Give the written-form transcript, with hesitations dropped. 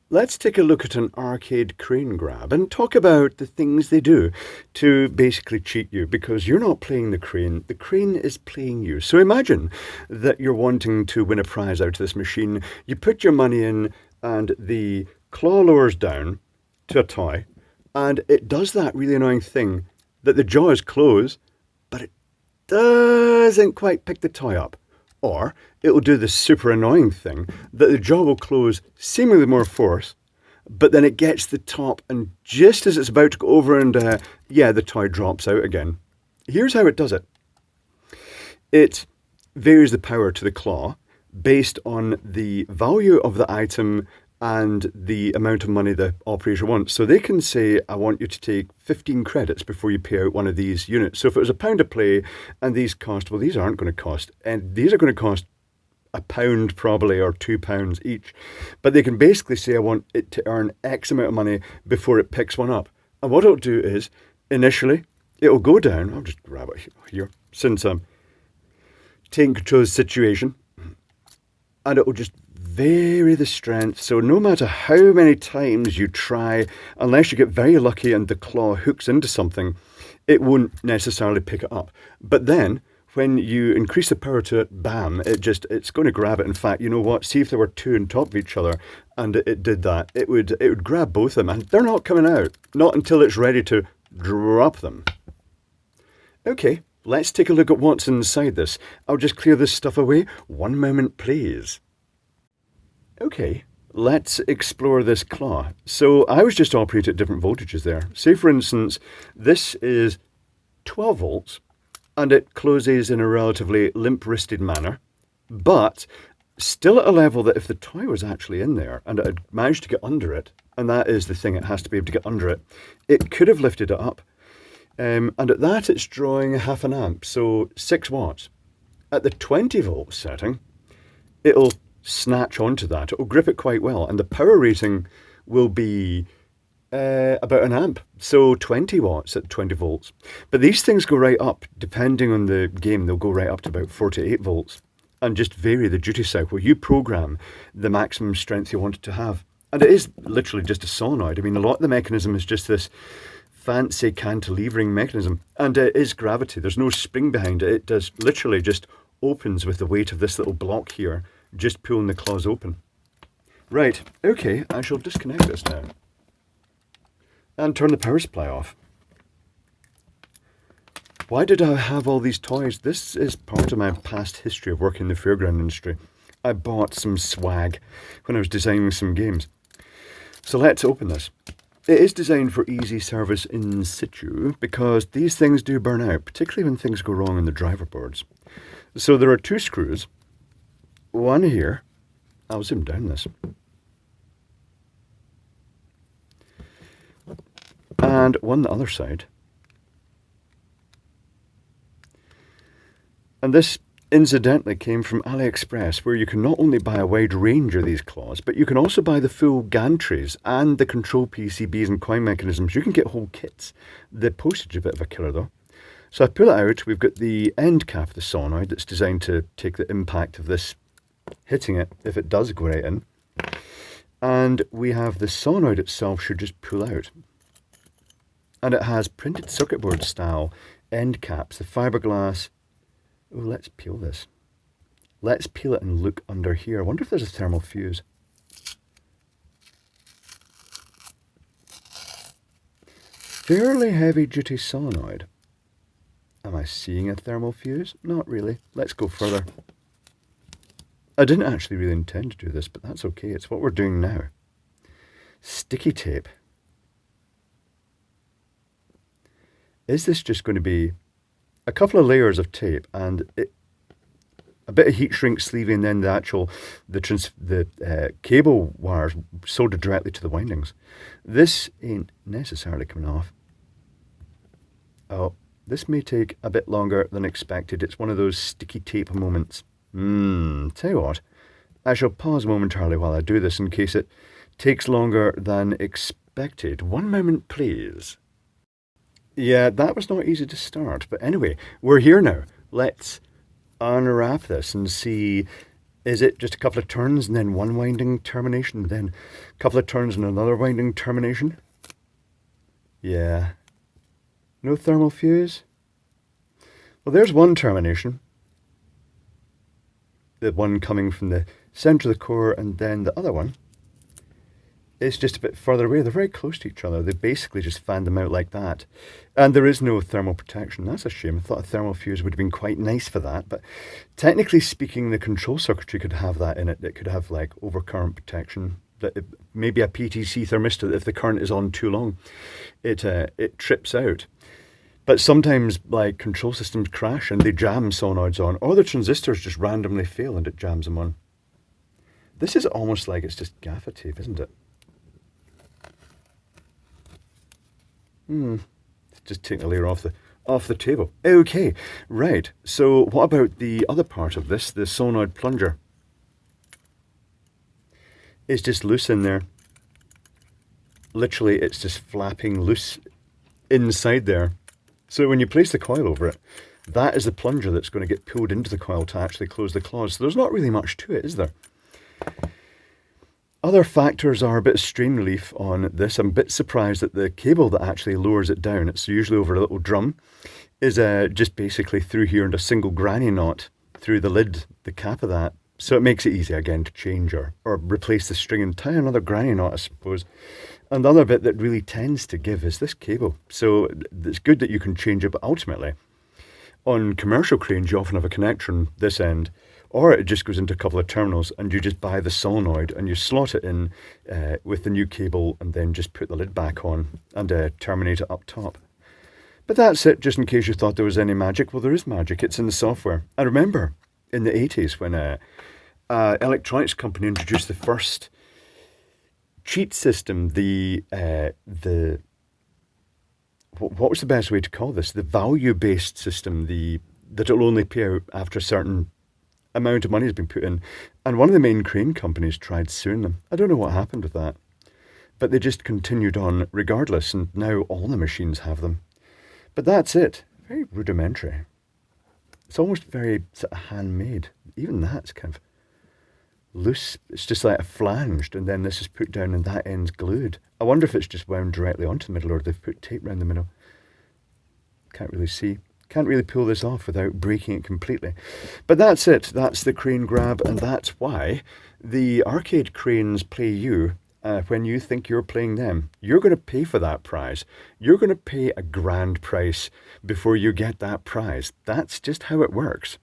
Let's take a look at an arcade crane grab and talk about the things they do to basically cheat you, because you're not playing the crane is playing you. So imagine that you're wanting to win a prize out of this machine. You put your money in and the claw lowers down to a toy, and it does that really annoying thing that the jaws close, but it doesn't quite pick the toy up. Or it will do this super annoying thing that the jaw will close seemingly with more force, but then it gets the top, and just as it's about to go over, and the toy drops out again. Here's how it does it. It varies the power to the claw based on the value of the item and the amount of money the operator wants. So they can say, I want you to take 15 credits before you pay out one of these units. So if it was £1 to play and these cost, well, these aren't going to cost, and these are going to cost £1 probably, or £2 each. But they can basically say, I want it to earn X amount of money before it picks one up. And what it'll do is, initially, it'll go down. I'll just grab it here, since I'm taking control of the situation. And it will just vary the strength. So no matter how many times you try, unless you get very lucky and the claw hooks into something, it won't necessarily pick it up. But then when you increase the power to it, bam, it's going to grab it. In fact, you know what? See if there were two on top of each other and it did that. It would grab both of them, and they're not coming out. Not until it's ready to drop them. Okay, let's take a look at what's inside this. I'll just clear this stuff away. One moment, please. Okay, let's explore this claw. So I was just operating at different voltages there. Say, for instance, this is 12 volts, and it closes in a relatively limp-wristed manner, but still at a level that if the toy was actually in there and it had managed to get under it, and that is the thing, it has to be able to get under it, it could have lifted it up. And at that, it's drawing half an amp, so 6 watts. At the 20 volt setting, it'll snatch onto that. It'll grip it quite well, and the power rating will be about an amp, so 20 watts at 20 volts. But these things go right up, depending on the game, they'll go right up to about 48 volts, and just vary the duty cycle. You program the maximum strength you want it to have. And it is literally just a solenoid. I mean, a lot of the mechanism is just this fancy cantilevering mechanism, and it is gravity. There's no spring behind it. It does literally just opens with the weight of this little block here, just pulling the claws open. Right, okay, I shall disconnect this now and turn the power supply off. Why did I have all these toys? This is part of my past history of working in the fairground industry. I bought some swag when I was designing some games. So let's open this. It is designed for easy service in situ, because these things do burn out, particularly when things go wrong in the driver boards. So there are 2 screws, one here, I'll zoom down this, and one the other side. And this incidentally came from AliExpress, where you can not only buy a wide range of these claws, but you can also buy the full gantries and the control PCBs and coin mechanisms. You can get whole kits. The postage is a bit of a killer though. So I pull it out. We've got the end cap of the solenoid that's designed to take the impact of this hitting it if it does go right in. And we have the solenoid itself should just pull out. And it has printed circuit board style end caps, the fiberglass. Oh, let's peel this. Let's peel it and look under here. I wonder if there's a thermal fuse. Fairly heavy duty solenoid. Am I seeing a thermal fuse? Not really. Let's go further. I didn't actually really intend to do this, but that's okay. It's what we're doing now. Sticky tape. Is this just going to be a couple of layers of tape and a bit of heat shrink sleeving, and then the cable wires soldered directly to the windings? This ain't necessarily coming off. Oh, this may take a bit longer than expected. It's one of those sticky tape moments. Tell you what, I shall pause momentarily while I do this in case it takes longer than expected. One moment, please. Yeah, that was not easy to start, but anyway, we're here now. Let's unwrap this and see Is it just a couple of turns and then one winding termination, then a couple of turns and another winding termination? Yeah. No thermal fuse? Well, there's one termination. The one coming from the centre of the core, and then the other one is just a bit further away. They're very close to each other. They basically just fanned them out like that. And there is no thermal protection. That's a shame. I thought a thermal fuse would have been quite nice for that. But technically speaking, the control circuitry could have that in it. It could have like overcurrent protection. Maybe a PTC thermistor, if the current is on too long, it trips out. But sometimes like control systems crash and they jam solenoids on, or the transistors just randomly fail and it jams them on. This is almost like it's just gaffer tape, isn't it? Just taking a layer off the table. Okay, right. So what about the other part of this, the solenoid plunger? It's just loose in there. Literally, it's just flapping loose inside there. So when you place the coil over it, that is the plunger that's going to get pulled into the coil to actually close the claws. So there's not really much to it, is there? Other factors are a bit of strain relief on this. I'm a bit surprised that the cable that actually lowers it down, it's usually over a little drum, is just basically through here and a single granny knot through the lid, the cap of that. So it makes it easy again to change or replace the string and tie another granny knot, I suppose. And the other bit that really tends to give is this cable. So it's good that you can change it, but ultimately, on commercial cranes, you often have a connector on this end, or it just goes into a couple of terminals and you just buy the solenoid and you slot it in with the new cable and then just put the lid back on and terminate it up top. But that's it, just in case you thought there was any magic. Well, there is magic. It's in the software. I remember in the 80s when an electronics company introduced the first cheat system, what was the best way to call this? The value-based system, that it'll only pay out after a certain amount of money has been put in. And one of the main crane companies tried suing them. I don't know what happened with that. But they just continued on regardless, and now all the machines have them. But that's it. Very rudimentary. It's almost very sort of handmade. Even that's kind of loose. It's just like a flanged, and then this is put down and that end's glued. I wonder if it's just wound directly onto the middle or they've put tape around the middle. Can't really see. Can't really pull this off without breaking it completely. But that's it. That's the crane grab, and that's why the arcade cranes play you when you think you're playing them. You're going to pay for that prize. You're going to pay a grand price before you get that prize. That's just how it works.